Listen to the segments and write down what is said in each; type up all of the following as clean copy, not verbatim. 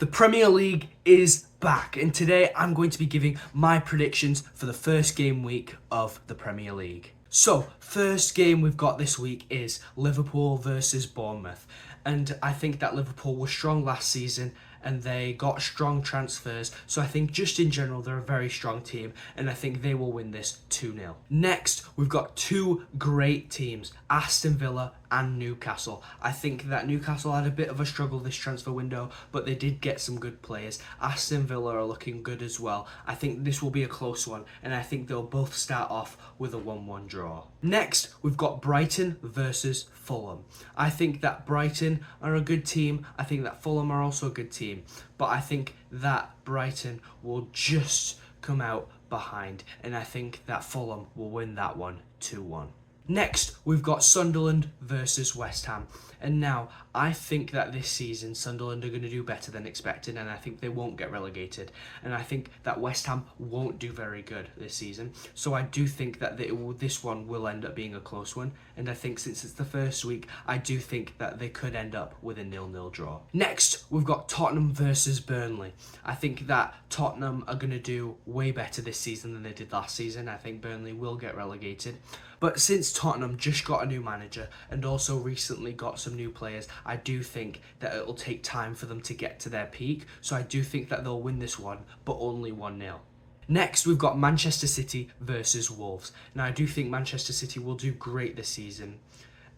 The Premier League is back, and today I'm going to be giving my predictions for the first game week of the Premier League. So, first game we've got this week is Liverpool versus Bournemouth, and I think that Liverpool was strong last season and they got strong transfers, so I think just in general they're a very strong team, and I think they will win this 2-0. Next, we've got two great teams, Aston Villa and Newcastle. I think that Newcastle had a bit of a struggle this transfer window, but they did get some good players. Aston Villa are looking good as well. I think this will be a close one, and I think they'll both start off with a 1-1 draw. Next, we've got Brighton versus Fulham. I think that Brighton are a good team. I think that Fulham are also a good team, but I think that Brighton will just come out behind, and I think that Fulham will win that one 2-1. Next, we've got Sunderland versus West Ham. And now, I think that this season, Sunderland are going to do better than expected, and I think they won't get relegated. And I think that West Ham won't do very good this season. So I do think that this one will end up being a close one. And I think since it's the first week, I do think that they could end up with a 0-0 draw. Next, we've got Tottenham versus Burnley. I think that Tottenham are going to do way better this season than they did last season. I think Burnley will get relegated. But since Tottenham just got a new manager and also recently got some new players, I do think that it will take time for them to get to their peak. So I do think that they'll win this one, but only 1-0. Next, we've got Manchester City versus Wolves. Now, I do think Manchester City will do great this season,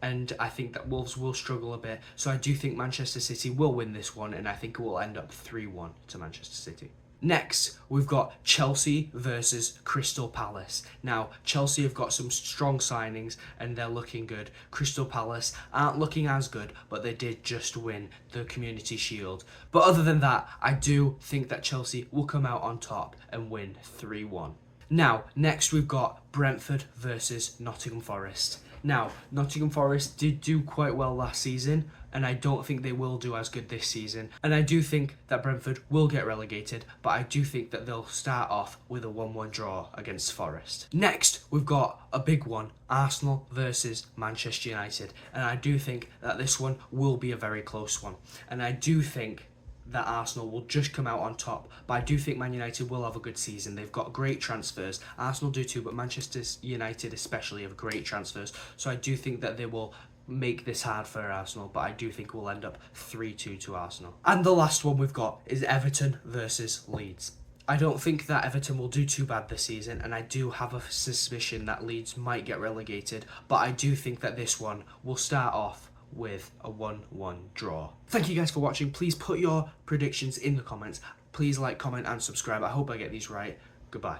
and I think that Wolves will struggle a bit. So I do think Manchester City will win this one, and I think it will end up 3-1 to Manchester City. Next, we've got Chelsea versus Crystal Palace. Now, Chelsea have got some strong signings and they're looking good. Crystal Palace aren't looking as good, but they did just win the Community Shield. But other than that, I do think that Chelsea will come out on top and win 3-1. Now, next we've got Brentford versus Nottingham Forest. Now, Nottingham Forest did do quite well last season, and I don't think they will do as good this season. And I do think that Brentford will get relegated, but I do think that they'll start off with a 1-1 draw against Forest. Next, we've got a big one, Arsenal versus Manchester United. And I do think that this one will be a very close one. And I do think that Arsenal will just come out on top, but I do think Man United will have a good season. They've got great transfers. Arsenal do too, but Manchester United especially have great transfers. So I do think that they will make this hard for Arsenal, but I do think we'll end up 3-2 to Arsenal. And the last one we've got is Everton versus Leeds. I don't think that Everton will do too bad this season, and I do have a suspicion that Leeds might get relegated, but I do think that this one will start off with a 1-1 draw. Thank you guys for watching. Please put your predictions in the comments. Please like, comment and subscribe. I hope I get these right. Goodbye.